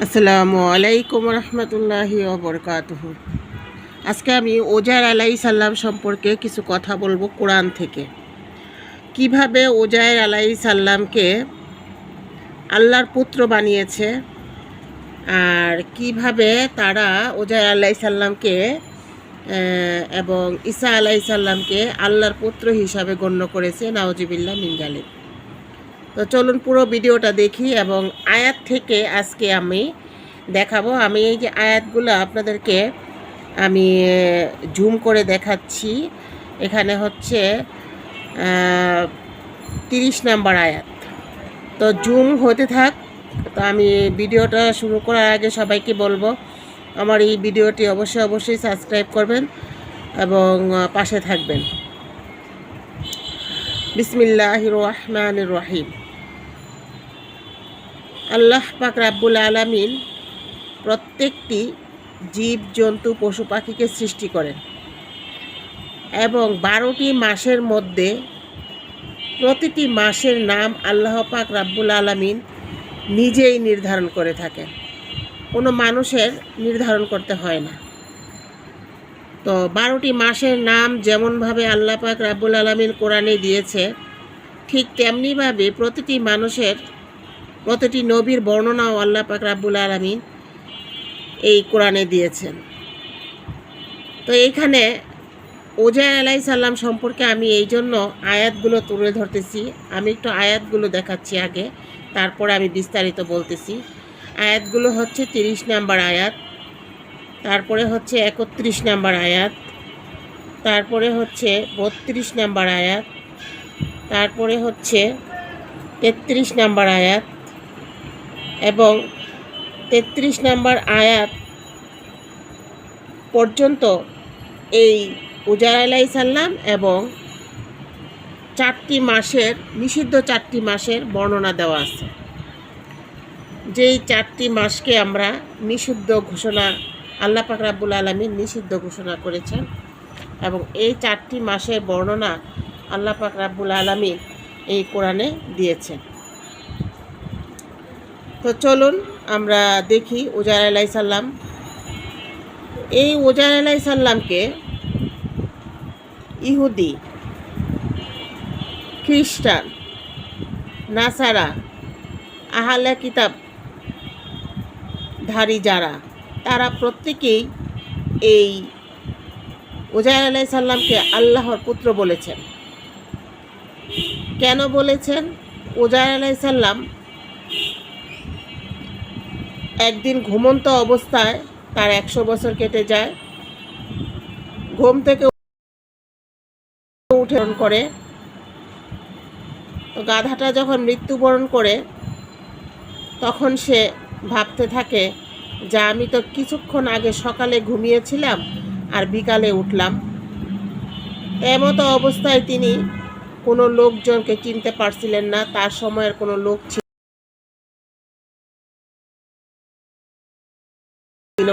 আসসালামু আলাইকুম রহমতুল্লাহি ওবরকাতুহু। আজকে আমি ওজার আলাইহিস সালাম সম্পর্কে কিছু কথা বলবো কোরআন থেকে। কিভাবে ওজায়ের আলাইহিস সালামকে আল্লাহর পুত্র বানিয়েছে আর কিভাবে তারা ওজায়ের আলাইহিস সালামকে এবং ঈসা আলাইহিস সালামকে আল্লাহর পুত্র হিসাবে গণ্য করেছে। নাউজুবিল্লাহ মিন জালিক। তো চলুন পুরো ভিডিওটা দেখি এবং আয়াত থেকে আজকে আমি দেখাবো। আমি এই যে আয়াতগুলো আপনাদেরকে আমি জুম করে দেখাচ্ছি। এখানে হচ্ছে 30 নাম্বার আয়াত। তো জুম হতে থাক। তো আমি ভিডিওটা শুরু করার আগে সবাইকে বলবো আমার এই ভিডিওটি অবশ্যই সাবস্ক্রাইব করবেন এবং পাশে থাকবেন। বিসমিল্লাহির রহমানির রহিম। আল্লাহ পাক রাব্বুল আলামিন প্রত্যেকটি জীব জন্তু পশু পাখিকে সৃষ্টি করেন এবং 12টি মাসের মধ্যে প্রতিটি মাসের নাম আল্লাহ পাক রাব্বুল আলামিন নিজেই নির্ধারণ করে থাকেন, কোনো মানুষের নির্ধারণ করতে হয় না। তো 12টি মাসের নাম যেমনভাবে আল্লাহ পাক রাব্বুল আলামিন কোরআনে দিয়েছে, ঠিক তেমনিভাবে প্রতিটি মানুষের প্রতিটি নবীর বর্ণনাও আল্লাহ পাক রাব্বুল আলামিন এই কোরআনে দিয়েছেন। তো এইখানে ওজায়ের আলাইহিস সালাম সম্পর্কে আমি এই জন্য আয়াতগুলো তুলে ধরতেছি। আমি একটু আয়াতগুলো দেখাচ্ছি আগে, তারপরে আমি বিস্তারিত বলতেছি। আয়াতগুলো হচ্ছে 30 নাম্বার আয়াত, তারপরে হচ্ছে 31 নাম্বার আয়াত, তারপরে হচ্ছে 32 নাম্বার আয়াত, তারপরে হচ্ছে 33 নাম্বার আয়াত এবং 33 নাম্বার আয়াত পর্যন্ত এই ওজায়ের আলাইহিস সালাম এবং 4টি মাসের নিষিদ্ধ 4টি মাসের বর্ণনা দেওয়া আছে। যেই 4টি মাসকে আমরা নিষিদ্ধ ঘোষণা আল্লাহ পাক রাব্বুল আলামিন নিষিদ্ধ ঘোষণা করেছেন এবং এই 4টি মাসের বর্ণনা আল্লাহ পাক রাব্বুল আলামিন এই কোরআনে দিয়েছেন। তো চলুন আমরা দেখি ওজায়ের আলাইহিস সালাম। এই ওজায়ের আলাইহিস সালামকে ইহুদি, খ্রিস্টান, নাসারা, আহলে কিতাব ধারী যারা, তারা প্রত্যেকেই এই ওজায়ের আলাইহিস সালামকে আল্লাহর পুত্র বলেছেন। কেন বলেছেন? ওজায়ের আলাইহিস সালাম একদিন ঘুমন্ত অবস্থায় তার 100 বছর কেটে যায়। ঘুম থেকে উঠে করে তো গাধাটা যখন মৃত্যুবরণ করে তখন সে ভাবতে থাকে যে আমি তো কিছুক্ষণ আগে সকালে ঘুমিয়েছিলাম আর বিকালে উঠলাম। এমতো অবস্থায় তিনি কোনো লোকজনকে চিনতে পারছিলেন না, তার সময়ের কোনো লোক ছিল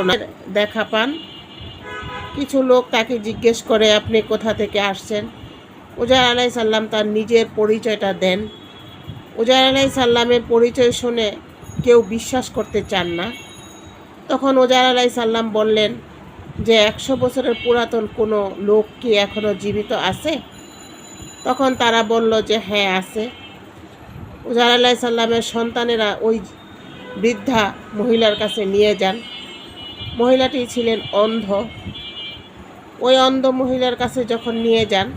না। দেখা পান, কিছু লোক তাকে জিজ্ঞেস করে আপনি কোথা থেকে আসছেন। ওজায়ের আলাইহিস সালাম তার নিজের পরিচয়টা দেন। ওজায়ের আলাইহিস সালামের পরিচয় শুনে কেউ বিশ্বাস করতে চান না। তখন ওজায়ের আলাইহিস সালাম বললেন যে 100 বছরের পুরাতন কোনো লোক কি এখনও জীবিত আছে? তখন তারা বলল যে হ্যাঁ আছে। ওজায়ের আলাইহিস সালামের সন্তানেরা ওই বৃদ্ধা মহিলার কাছে নিয়ে যান। মহিলাটি ছিলেন অন্ধ। ওই অন্ধ মহিলার কাছে যখন নিয়ে যান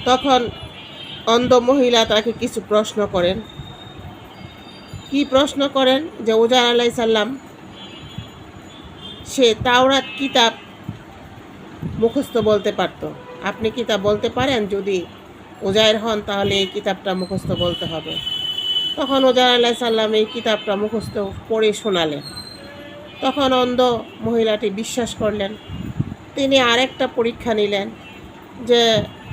তখন অন্ধ মহিলা তাকে কিছু প্রশ্ন করেন। কি প্রশ্ন করেন? যে ওজায়ের আলাইহিস সালাম সে তাওরাত কিতাব মুখস্থ বলতে পারত। আপনি কিতাব বলতে পারেন? যদি ওজায়ের হন তাহলে এই কিতাবটা মুখস্থ বলতে হবে। তখন ওজায়ের আলাইহিস সালাম এই কিতাবটা মুখস্থ পড়ে শোনালেন। তখন অন্ধ মহিলাটি বিশ্বাস করলেন। তিনি আরেকটা পরীক্ষা নিলেন যে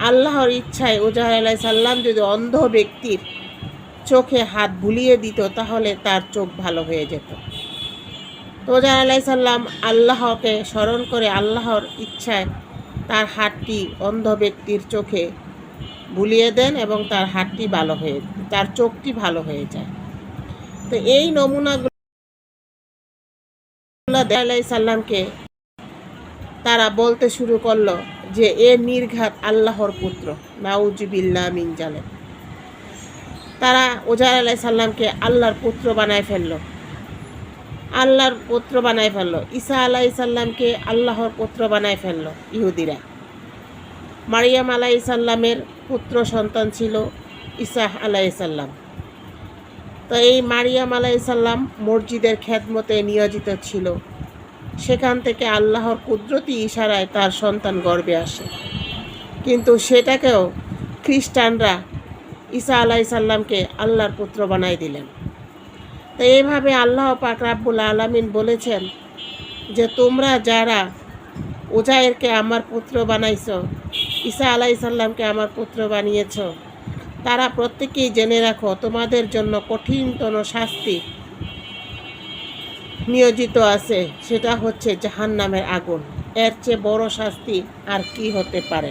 আল্লাহর ইচ্ছায় ওজায়ের আলাইহিস সালাম যদি অন্ধ ব্যক্তির চোখে হাত বুলিয়ে দিত তাহলে তার চোখ ভালো হয়ে যেত। তো ওজায়ের আলাইহিস সালাম আল্লাহকে স্মরণ করে আল্লাহর ইচ্ছায় তার হাতটি অন্ধ ব্যক্তির চোখে বুলিয়ে দেন এবং তার হাতটি ভালো হয়ে তার চোখটি ভালো হয়ে যায়। তো এই নমুনাগুলো আলাইহিস সালামকে তারা বলতে শুরু করলো যে এ নির্ঘাত আল্লাহর পুত্র, নাউজুবিল্লাহ মিন জালিক। তারা উজাইর আলাইহিস সালামকে আল্লাহর পুত্র বানায় ফেললো, আল্লাহর পুত্র বানায় ফেললো। ঈসা আলাইহিস সালামকে আল্লাহর পুত্র বানায় ফেললো ইহুদিরা। মারিয়াম আলাইহিস সালামের পুত্র সন্তান ছিল ঈসা আলাইহিস সালাম। তো এই মারিয়াম আলাইহিস সালাম মসজিদের খেদমতে নিয়োজিত ছিল। সেখান থেকে আল্লাহর কুদরতি ইশারায় তার সন্তান গর্ভে আসে, কিন্তু সেটাকেও খ্রিস্টানরা ঈসা আলাইহিস সালামকে আল্লাহর পুত্র বানাই দিলেন। তো এইভাবে আল্লাহ পাক রাব্বুল আলামিন বলেছেন যে তোমরা যারা উজাইরকে আমার পুত্র বানাইছো, ঈসা আলাইহিস সালামকে আমার পুত্র বানিয়েছো, তারা প্রত্যেকেই জেনে রাখো তোমাদের জন্য কঠিনতম শাস্তি নিয়োজিত আছে, সেটা হচ্ছে জাহান্নামের আগুন। এর চেয়ে বড় শাস্তি আর কি হতে পারে?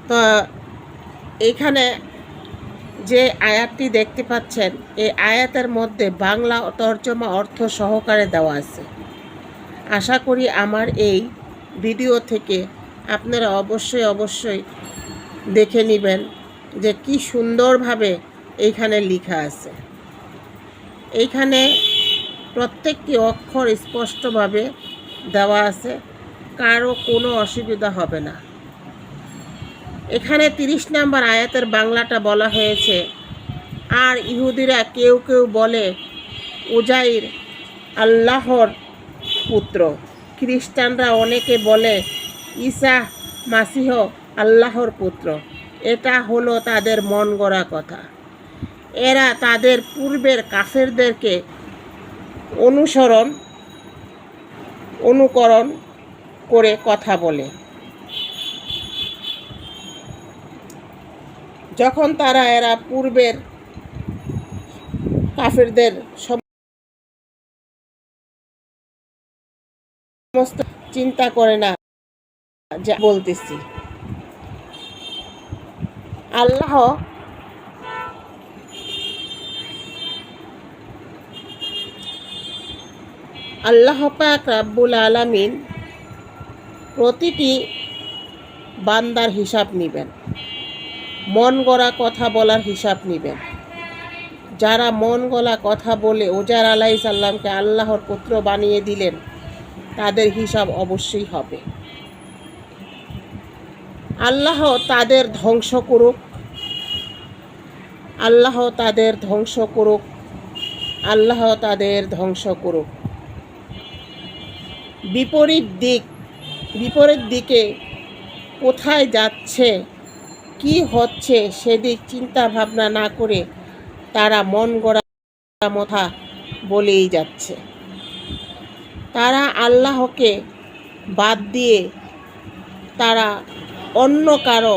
তো এইখানে যে আয়াতটি দেখতে পাচ্ছেন, এই আয়াতের মধ্যে বাংলা তর্জমা অর্থ সহকারে দেওয়া আছে। আশা করি আমার এই ভিডিও থেকে আপনারা অবশ্যই দেখে নেবেন যে কি সুন্দরভাবে এইখানে লেখা আছে। এইখানে প্রত্যেকটি অক্ষর স্পষ্টভাবে দেওয়া আছে, কারো কোনো অসুবিধা হবে না। এখানে 30 নম্বর আয়াতের বাংলাটা বলা হয়েছে, আর ইহুদিরা কেউ কেউ বলে উজাইর আল্লাহর পুত্র, খ্রিস্টানরা অনেকে বলে ঈসা মাসিহ আল্লাহর পুত্র। এটা হলো তাদের মন গড়া কথা। এরা তাদের পূর্বের কাফেরদেরকে অনুকরণ করে কথা বলে। যখন এরা পূর্বের কাফেরদের সমস্ত চিন্তা করে না, যা বলতেছি। আল্লাহ পাক রাব্বুল আলামিন প্রতিটি বান্দার হিসাব নেবেন, মন গড়া কথা বলার হিসাব নেবেন। যারা মন গড়া কথা বলে উজাইর আলাইহিস সালামকে আল্লাহর পুত্র বানিয়ে দিলেন, তাদের হিসাব অবশ্যই হবে। আল্লাহ তাদের ধ্বংস করুক, আল্লাহ তাদের ধ্বংস করুক, আল্লাহ তাদের ধ্বংস করুক। বিপরীত দিকে কোথায় যাচ্ছে, কি হচ্ছে সেদিক চিন্তা ভাবনা না করে তারা মন গড়া কথা বলেই যাচ্ছে। তারা আল্লাহকে বাদ দিয়ে তারা অন্য কারো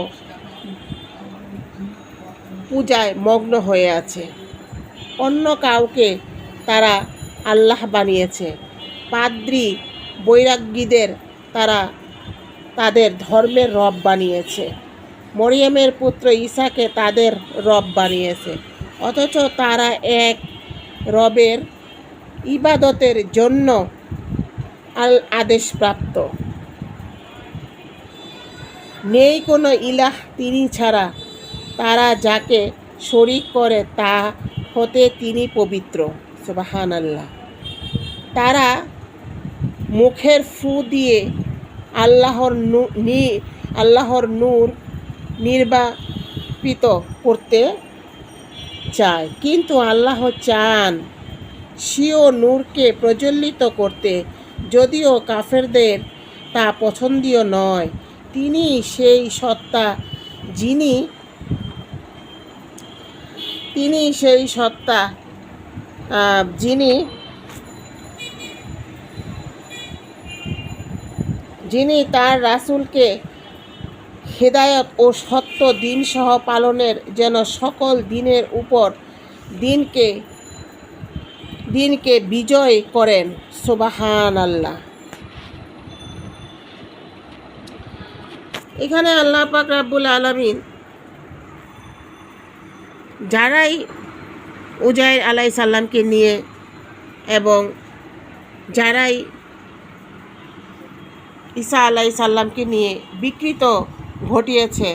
পূজায় মগ্ন হয়ে আছে। অন্য কাউকে তারা আল্লাহ বানিয়েছে। পাদ্রী বৈরাগীদের তারা তাদের ধর্মের রব বানিয়েছে। মরিয়মের পুত্র ঈসাকে তাদের রব বানিয়েছে। অথচ তারা এক রবের ইবাদতের জন্য আদেশপ্রাপ্ত। নেই কোনো ইলাহ তিনি ছাড়া। তারা যাকে শরীক করে তা হতে তিনি পবিত্র। সুবহানাল্লাহ। তারা মুখের ফু দিয়ে আল্লাহর নূর নির্বাপিত করতে চায়, কিন্তু আল্লাহ চান স্বীয় নূরকে প্রজ্বলিত করতে। যদিও কাফেরদের তা পছন্দীয় নয়। তিনি সেই সত্তা যিনি তার রাসূলকে হেদায়েত ও সত্য দিনসহ পালনের যেন সকল দিনের উপর দিনকে বিজয় করেন। সুবহানাল্লাহ। এখানে আল্লাহ পাক রাব্বুল আলামিন যারাই উজাইর আলাইহিস সালামকে নিয়ে এবং যারাই ঈসা আলাইহিস সালামকে নিয়ে বিকৃত ঘটিয়েছে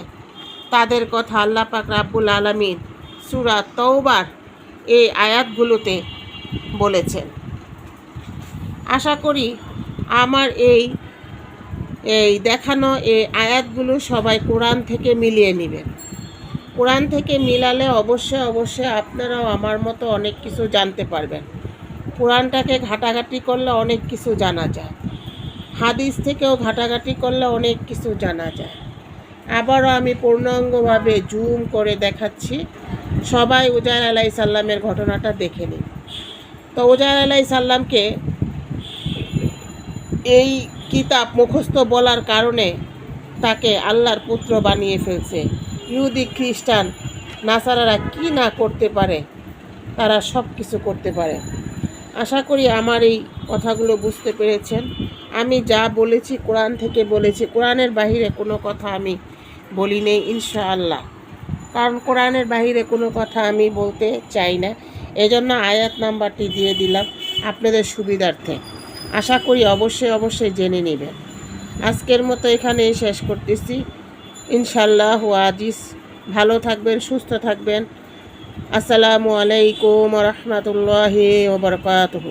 তাদের কথা আল্লাহ পাক রাব্বুল আলামিন সূরা তওবার এই আয়াতগুলোতে বলেছেন। আশা করি আমার এই দেখানো এই আয়াতগুলো সবাই কোরআন থেকে মিলিয়ে নেবেন। কোরআন থেকে মিলালে অবশ্যই আপনারাও আমার মতো অনেক কিছু জানতে পারবেন। কোরআনটাকে ঘাটাঘাটি করলে অনেক কিছু জানা যায়, হাদিস থেকেও ঘাটাঘাটি করলে অনেক কিছু জানা যায়। আবারও আমি পূর্ণাঙ্গভাবে জুম করে দেখাচ্ছি, সবাই উজাইর আলাইহিস সালামের ঘটনাটা দেখে নিন। তো উজাইর আলাইহিস সালামকে এই কিতাব মুখস্থ বলার কারণে তাকে আল্লাহর পুত্র বানিয়ে ফেলছে। ইহুদি খ্রিস্টান নাসারারা কি না করতে পারে, তারা সব কিছু করতে পারে। আশা করি আমার এই কথাগুলো বুঝতে পেরেছেন। আমি যা বলেছি কোরআন থেকে বলেছি, কোরআনের বাহিরে কোনো কথা আমি বলি নেই ইনশাআল্লাহ, কারণ কোরআনের বাহিরে কোনো কথা আমি বলতে চাই না। এজন্য আয়াত নাম্বারটি দিয়ে দিলাম আপনাদের সুবিধার্থে। আশা করি অবশ্যই জেনে নেবেন। আজকের মতো এখানেই শেষ করতেছি। ইনশাআল্লাহ আজিজ, ভালো থাকবেন, সুস্থ থাকবেন। আসসালামু আলাইকুম ওয়া রাহমাতুল্লাহি ওয়া বারাকাতুহু।